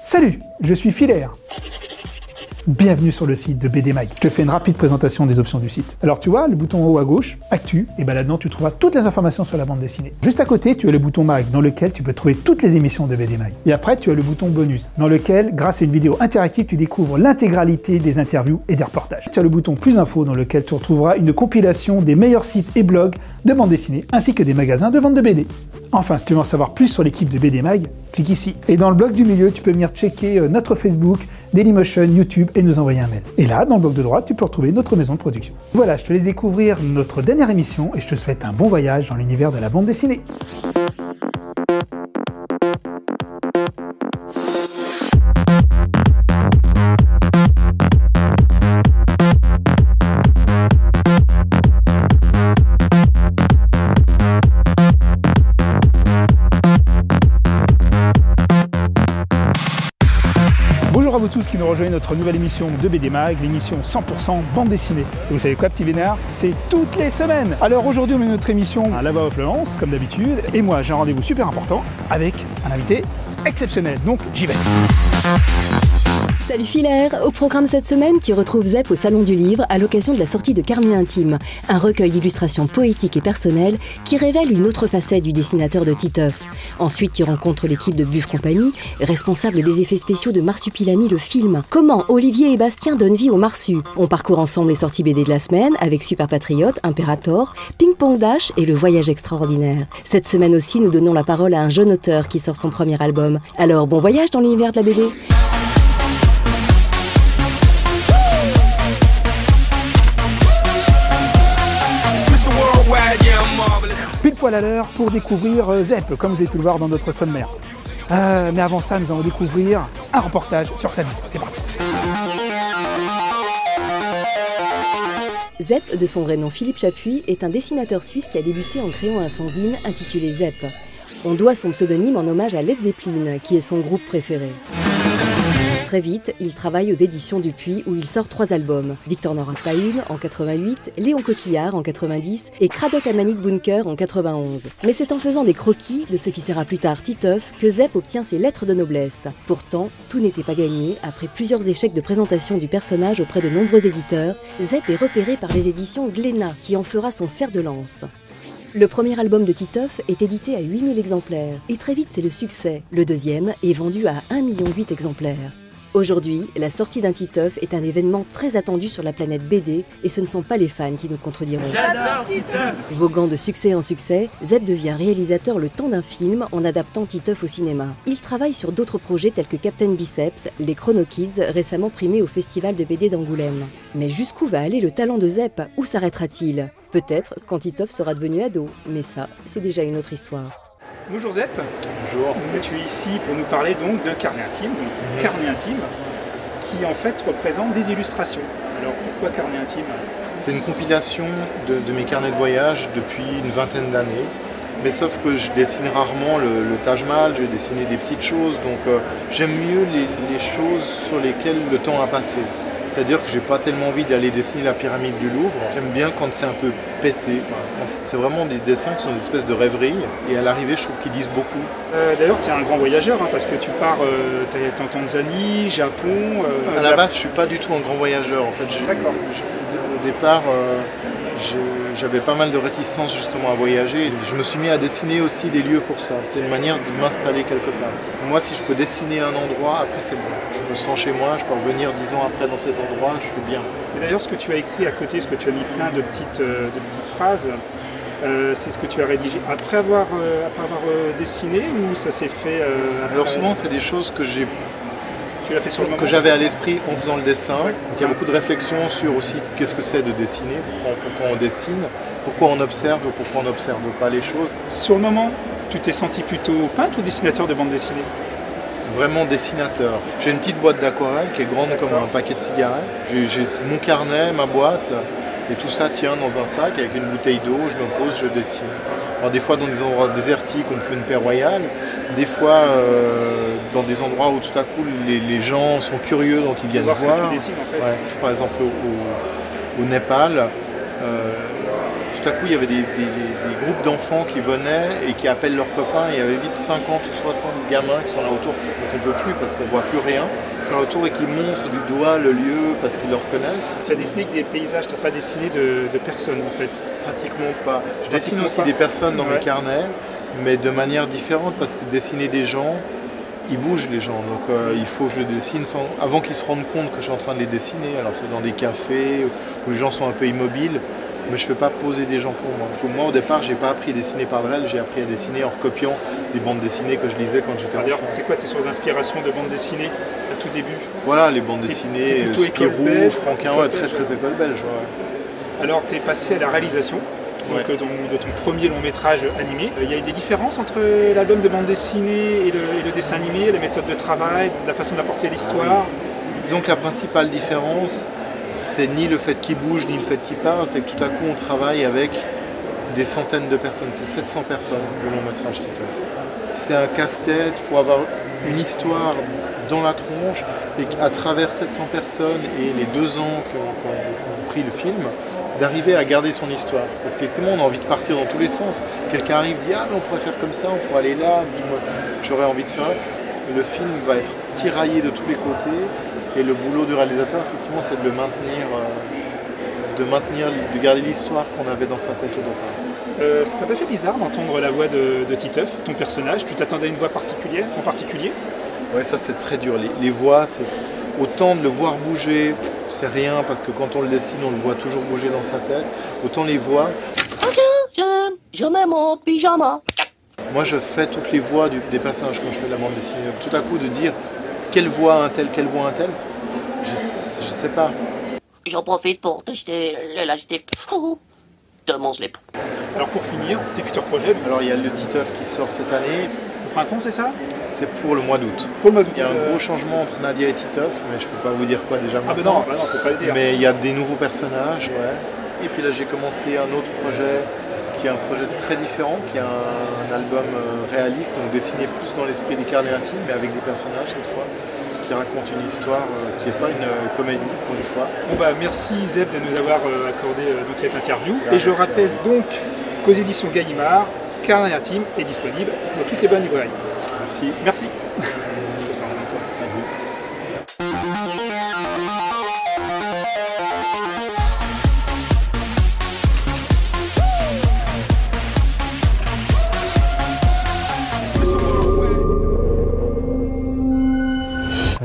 Salut, je suis Filaire. Bienvenue sur le site de BD Mag. Je te fais une rapide présentation des options du site. Alors tu vois, le bouton en haut à gauche, Actu, et là-dedans tu trouveras toutes les informations sur la bande dessinée. Juste à côté, tu as le bouton Mag, dans lequel tu peux trouver toutes les émissions de BD Mag. Et après, tu as le bouton Bonus, dans lequel, grâce à une vidéo interactive, tu découvres l'intégralité des interviews et des reportages. Tu as le bouton Plus Info, dans lequel tu retrouveras une compilation des meilleurs sites et blogs de bande dessinée, ainsi que des magasins de vente de BD. Enfin, si tu veux en savoir plus sur l'équipe de BD Mag, clique ici. Et dans le bloc du milieu, tu peux venir checker notre Facebook, Dailymotion, YouTube et nous envoyer un mail. Et là, dans le bloc de droite, tu peux retrouver notre maison de production. Voilà, je te laisse découvrir notre dernière émission et je te souhaite un bon voyage dans l'univers de la bande dessinée. Bonjour à vous tous qui nous rejoignent notre nouvelle émission de BD Mag, l'émission 100% bande dessinée. Et vous savez quoi, petit vénard, c'est toutes les semaines. Alors aujourd'hui, on met notre émission à la voix off Laurence, comme d'habitude, et moi j'ai un rendez-vous super important avec un invité exceptionnel, donc j'y vais. Salut Filaire! Au programme cette semaine, tu retrouves Zep au Salon du Livre à l'occasion de la sortie de Carnet Intime, un recueil d'illustrations poétiques et personnelles qui révèle une autre facette du dessinateur de Titeuf. Ensuite, tu rencontres l'équipe de Buff Company, responsable des effets spéciaux de Marsupilami le film. Comment Olivier et Bastien donnent vie au Marsu. On parcourt ensemble les sorties BD de la semaine avec Super Patriote, Imperator, Ping Pong Dash et Le Voyage Extraordinaire. Cette semaine aussi, nous donnons la parole à un jeune auteur qui sort son premier album. Alors, bon voyage dans l'univers de la BD! Pile poil à l'heure pour découvrir Zep, comme vous avez pu le voir dans notre sommaire. Mais avant ça, nous allons découvrir un reportage sur sa vie. C'est parti. Zep, de son vrai nom Philippe Chapuis, est un dessinateur suisse qui a débuté en créant un fanzine intitulé Zep. On doit son pseudonyme en hommage à Led Zeppelin, qui est son groupe préféré. Très vite, il travaille aux éditions Dupuis où il sort 3 albums. Victor n'en rate pas une en 88, Léon Coquillard en 90 et Cradock Amanik Bunker en 91. Mais c'est en faisant des croquis de ce qui sera plus tard Titeuf que Zep obtient ses lettres de noblesse. Pourtant, tout n'était pas gagné. Après plusieurs échecs de présentation du personnage auprès de nombreux éditeurs, Zep est repéré par les éditions Glénat qui en fera son fer de lance. Le premier album de Titeuf est édité à 8000 exemplaires et très vite c'est le succès. Le deuxième est vendu à 1,8 million d'exemplaires. Aujourd'hui, la sortie d'un Titeuf est un événement très attendu sur la planète BD et ce ne sont pas les fans qui nous contrediront. J'adore Titeuf! Voguant de succès en succès, Zep devient réalisateur le temps d'un film en adaptant Titeuf au cinéma. Il travaille sur d'autres projets tels que Captain Biceps, les Chrono Kids, récemment primés au Festival de BD d'Angoulême. Mais jusqu'où va aller le talent de Zep? Où s'arrêtera-t-il? Peut-être quand Titeuf sera devenu ado, mais ça, c'est déjà une autre histoire. Bonjour Zep. Bonjour. Tu es ici pour nous parler donc de Carnet Intime, Carnet Intime, qui en fait représente des illustrations. Alors pourquoi Carnet Intime? C'est une compilation de mes carnets de voyage depuis une vingtaine d'années. Mais sauf que je dessine rarement le Taj Mahal, je vais dessiner des petites choses, donc j'aime mieux les choses sur lesquelles le temps a passé. C'est-à-dire que j'ai pas tellement envie d'aller dessiner la pyramide du Louvre. J'aime bien quand c'est un peu pété. C'est vraiment des dessins qui sont des espèces de rêveries et à l'arrivée je trouve qu'ils disent beaucoup. D'ailleurs tu es un grand voyageur parce que tu pars en Tanzanie, Japon... à la base je suis pas du tout un grand voyageur en fait. Au départ j'avais pas mal de réticence justement à voyager. Je me suis mis à dessiner aussi des lieux pour ça. C'était une manière de m'installer quelque part. Moi, si je peux dessiner un endroit, après c'est bon. Je me sens chez moi, je peux revenir 10 ans après dans cet endroit, je suis bien. Et d'ailleurs, ce que tu as écrit à côté, ce que tu as mis plein de petites phrases, c'est ce que tu as rédigé après avoir dessiné ou ça s'est fait après... Alors souvent, c'est des choses que j'ai que j'avais à l'esprit en faisant le dessin. Donc, il y a beaucoup de réflexions sur aussi qu'est-ce que c'est de dessiner, pourquoi on dessine, pourquoi on observe, pourquoi on n'observe pas les choses. Sur le moment, tu t'es senti plutôt peintre ou dessinateur de bande dessinée? Vraiment dessinateur. J'ai une petite boîte d'aquarelle qui est grande comme un paquet de cigarettes. J'ai mon carnet, ma boîte, et tout ça tient dans un sac avec une bouteille d'eau, je me pose, je dessine. Alors des fois dans des endroits désertiques, on me fait une paix royale, des fois dans des endroits où tout à coup les gens sont curieux, donc ils viennent voir. Ce que tu dessines, en fait. Ouais. Par exemple au Népal, tout à coup, il y avait des groupes d'enfants qui venaient et qui appellent leurs copains. Il y avait vite 50 ou 60 gamins qui sont là autour. Donc on ne peut plus parce qu'on ne voit plus rien. Ils sont là autour et qui montrent du doigt le lieu parce qu'ils le reconnaissent. Tu as dessiné que des paysages, tu n'as pas dessiné de personnes en fait? Pratiquement pas. Je dessine aussi des personnes dans mes carnets, mais de manière différente parce que dessiner des gens, ils bougent les gens. Donc il faut que je les dessine avant qu'ils se rendent compte que je suis en train de les dessiner. Alors c'est dans des cafés où les gens sont un peu immobiles. Mais je ne fais pas poser des gens pour moi. Parce que moi, au départ, je n'ai pas appris à dessiner par Drell, j'ai appris à dessiner en recopiant des bandes dessinées que je lisais quand j'étais enfant. C'est quoi tes sources d'inspiration de bandes dessinées à tout début? Voilà, les bandes dessinées, Spirou, Franquin, très école belge. Ouais. Alors, tu es passé à la réalisation donc, de ton premier long métrage animé. Il y a eu des différences entre l'album de bande dessinée et le dessin animé, la méthode de travail, la façon d'apporter l'histoire? Disons que la principale différence, c'est ni le fait qu'il bouge, ni le fait qu'il parle, c'est que tout à coup on travaille avec des centaines de personnes, c'est 700 personnes le long métrage Titeuf. C'est un casse-tête pour avoir une histoire dans la tronche et qu'à travers 700 personnes et les 2 ans qu'ont pris le film, d'arriver à garder son histoire. Parce qu'effectivement on a envie de partir dans tous les sens. Quelqu'un arrive, dit « Ah mais on pourrait faire comme ça, on pourrait aller là, j'aurais envie de faire là ». Le film va être tiraillé de tous les côtés. Et le boulot du réalisateur, effectivement, c'est de le maintenir, de garder l'histoire qu'on avait dans sa tête au départ. Ça t'a pas fait bizarre d'entendre la voix de Titeuf, ton personnage? Tu t'attendais à une voix particulière, en particulier? Ouais, ça c'est très dur. Les voix, c'est autant de le voir bouger, c'est rien, parce que quand on le dessine, on le voit toujours bouger dans sa tête. Autant les voix... Je mets mon pyjama. Moi, je fais toutes les voix des personnages quand je fais de la bande dessinée. Tout à coup, de dire quelle voix un tel, je sais pas. J'en profite pour tester l'élastique de mon slip. Alors pour finir, tes futurs projets? Alors il y a le Titeuf qui sort cette année. Au printemps, c'est ça? C'est pour le mois d'août. Pour le mois d'août. Il y a un gros changement entre Nadia et Titeuf, mais je peux pas vous dire quoi déjà Ah maintenant. ben non, faut pas le dire. Mais il y a des nouveaux personnages, ouais. Et puis là j'ai commencé un autre projet qui est un projet très différent, qui est un album réaliste, donc dessiné plus dans l'esprit des carnets intimes, mais avec des personnages cette fois, qui racontent une histoire qui n'est pas une comédie pour une fois. Bon bah merci Zeb de nous avoir accordé donc cette interview. Et je rappelle donc qu'aux éditions Gallimard, Carnet intime est disponible dans toutes les bonnes librairies. Merci. Merci. Je fais ça en même temps.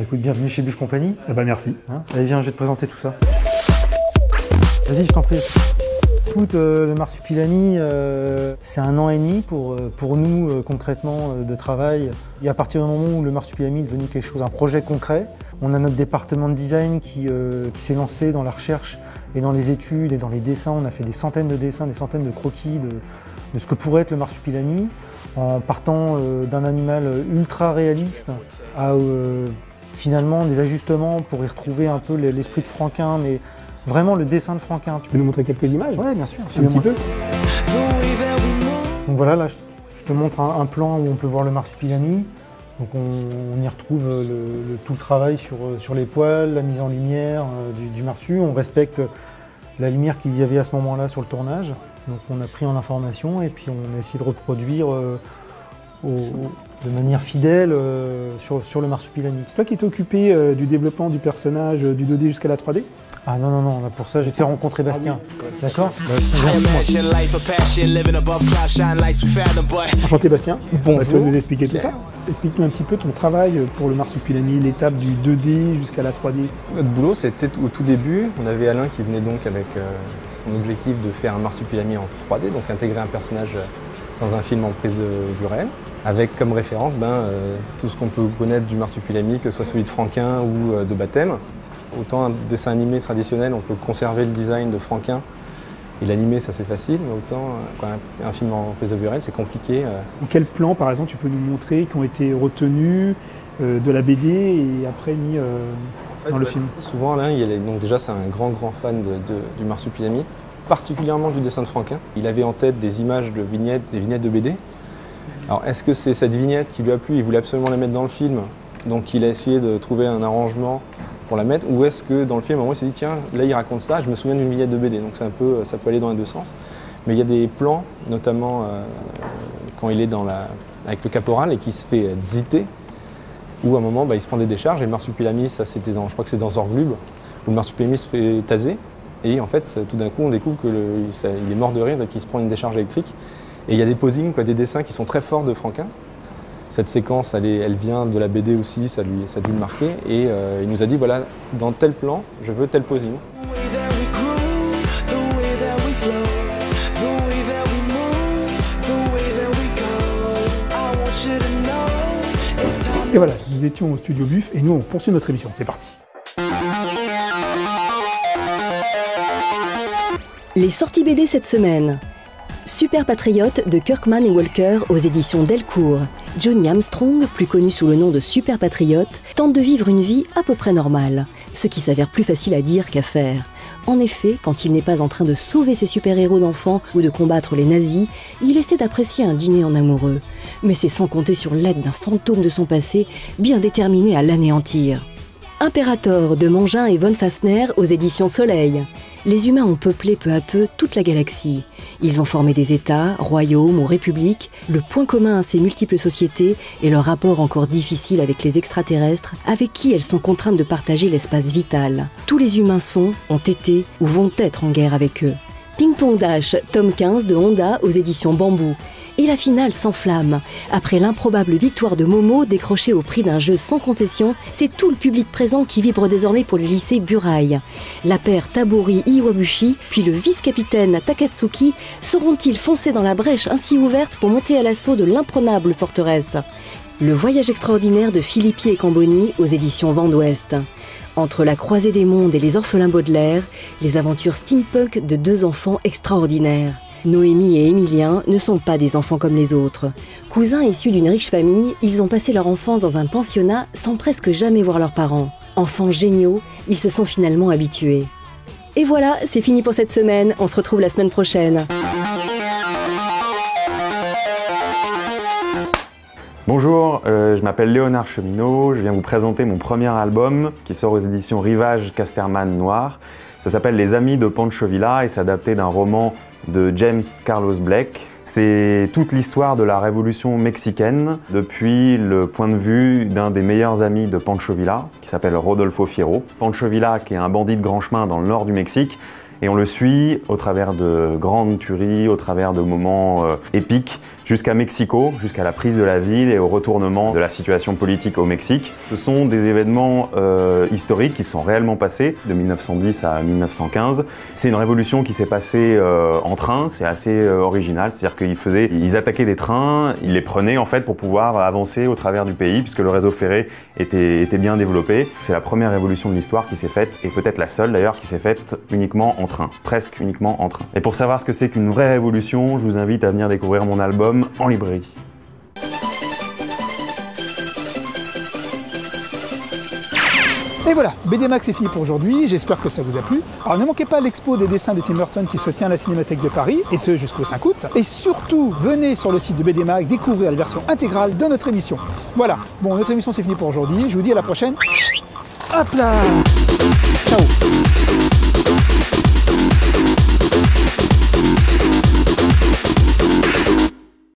Écoute, bienvenue chez Buff Company. Eh ben merci. Allez, viens, je vais te présenter tout ça. Vas-y, je t'en prie. Écoute, le Marsupilami, c'est 1 an et demi pour nous, concrètement, de travail. Et à partir du moment où le Marsupilami est devenu quelque chose, un projet concret, on a notre département de design qui s'est lancé dans la recherche et dans les études et dans les dessins. On a fait des centaines de dessins, des centaines de croquis de ce que pourrait être le Marsupilami, en partant d'un animal ultra réaliste à finalement des ajustements pour y retrouver un peu l'esprit de Franquin, mais vraiment le dessin de Franquin. Tu peux nous montrer quelques images? Ouais, bien sûr. Un petit peu. Donc voilà, là je te montre un plan où on peut voir le Marsupilami. Donc on y retrouve tout le travail sur les poils, la mise en lumière du marsu. On respecte la lumière qu'il y avait à ce moment-là sur le tournage. Donc on a pris en information et puis on a essayé de reproduire de manière fidèle sur le Marsupilami. C'est toi qui t'es occupé du développement du personnage du 2D jusqu'à la 3D? Ah non, non, non, pour ça je vais te faire rencontrer Bastien. Ah oui. D'accord? Enchanté Bastien. Bonjour. Tu vas nous expliquer tout ça. Explique-nous un petit peu ton travail pour le Marsupilami, l'étape du 2D jusqu'à la 3D. Notre boulot, c'était au tout début. On avait Alain qui venait donc avec son objectif de faire un Marsupilami en 3D, donc intégrer un personnage dans un film en prise du réel, avec comme référence tout ce qu'on peut connaître du Marsupilami, que ce soit celui de Franquin ou de Baptême. Autant un dessin animé traditionnel, on peut conserver le design de Franquin et l'animé, ça c'est facile, mais autant quand un film en prise de vue réelle, c'est compliqué. Quels plans, par exemple, tu peux nous montrer qui ont été retenus de la BD et après mis dans le film? Souvent, Alain, donc déjà c'est un grand fan du Marsupilami, particulièrement du dessin de Franquin. Il avait en tête des images de vignettes, des vignettes de BD. Alors est-ce que c'est cette vignette qui lui a plu, il voulait absolument la mettre dans le film, donc il a essayé de trouver un arrangement pour la mettre, ou est-ce que dans le film, à un moment, il s'est dit tiens, là il raconte ça, je me souviens d'une vignette de BD, donc c'est un peu, ça peut aller dans les deux sens. Mais il y a des plans, notamment quand il est avec le caporal et qui se fait ziter, où à un moment il se prend des décharges et le marsupilami, ça c'était je crois que c'est dans Zorglub, où le marsupilami se fait taser et en fait tout d'un coup on découvre qu'il est mort de rire dès qu'il se prend une décharge électrique. Et il y a des posings, des dessins qui sont très forts de Franquin. Cette séquence, elle vient de la BD aussi, ça a dû le marquer. Et il nous a dit, voilà, dans tel plan, je veux tel posing. Et voilà, nous étions au Studio Buff et nous on poursuit notre émission, c'est parti. Les sorties BD cette semaine. Super Patriote de Kirkman et Walker aux éditions Delcourt. Johnny Armstrong, plus connu sous le nom de Super Patriote, tente de vivre une vie à peu près normale, ce qui s'avère plus facile à dire qu'à faire. En effet, quand il n'est pas en train de sauver ses super-héros d'enfants ou de combattre les nazis, il essaie d'apprécier un dîner en amoureux. Mais c'est sans compter sur l'aide d'un fantôme de son passé, bien déterminé à l'anéantir. Imperator de Mangin et von Fafner aux éditions Soleil. Les humains ont peuplé peu à peu toute la galaxie. Ils ont formé des États, royaumes ou républiques. Le point commun à ces multiples sociétés est leur rapport encore difficile avec les extraterrestres, avec qui elles sont contraintes de partager l'espace vital. Tous les humains sont, ont été ou vont être en guerre avec eux. Ping Pong Dash, tome 15 de Honda aux éditions Bambou. Et la finale s'enflamme. Après l'improbable victoire de Momo décrochée au prix d'un jeu sans concession, c'est tout le public présent qui vibre désormais pour le lycée Burai. La paire Tabori Iwabushi, puis le vice-capitaine Takatsuki seront-ils foncés dans la brèche ainsi ouverte pour monter à l'assaut de l'imprenable forteresse? Le voyage extraordinaire de Philippi et Camboni aux éditions Vent d'Ouest. Entre la croisée des mondes et les orphelins Baudelaire, les aventures steampunk de deux enfants extraordinaires. Noémie et Émilien ne sont pas des enfants comme les autres. Cousins issus d'une riche famille, ils ont passé leur enfance dans un pensionnat sans presque jamais voir leurs parents. Enfants géniaux, ils se sont finalement habitués. Et voilà, c'est fini pour cette semaine. On se retrouve la semaine prochaine. Bonjour, je m'appelle Léonard Cheminot, je viens vous présenter mon premier album qui sort aux éditions Rivage Casterman Noir. Ça s'appelle Les Amis de Pancho Villa et c'est adapté d'un roman de James Carlos Blake. C'est toute l'histoire de la révolution mexicaine depuis le point de vue d'un des meilleurs amis de Pancho Villa qui s'appelle Rodolfo Fierro. Pancho Villa qui est un bandit de grand chemin dans le nord du Mexique et on le suit au travers de grandes tueries, au travers de moments épiques jusqu'à Mexico, jusqu'à la prise de la ville et au retournement de la situation politique au Mexique. Ce sont des événements historiques qui sont réellement passés de 1910 à 1915. C'est une révolution qui s'est passée en train, c'est assez original, c'est-à-dire qu'ils attaquaient des trains, ils les prenaient en fait pour pouvoir avancer au travers du pays puisque le réseau ferré était bien développé. C'est la première révolution de l'histoire qui s'est faite et peut-être la seule d'ailleurs qui s'est faite uniquement en train, presque uniquement en train. Et pour savoir ce que c'est qu'une vraie révolution, je vous invite à venir découvrir mon album en librairie. Et voilà, BD Mag c'est fini pour aujourd'hui, j'espère que ça vous a plu. Alors ne manquez pas l'expo des dessins de Tim Burton qui se tient à la Cinémathèque de Paris, et ce jusqu'au 5 août. Et surtout, venez sur le site de BD Mag découvrir la version intégrale de notre émission. Voilà, bon, notre émission c'est fini pour aujourd'hui, je vous dis à la prochaine. Hop là! Ciao!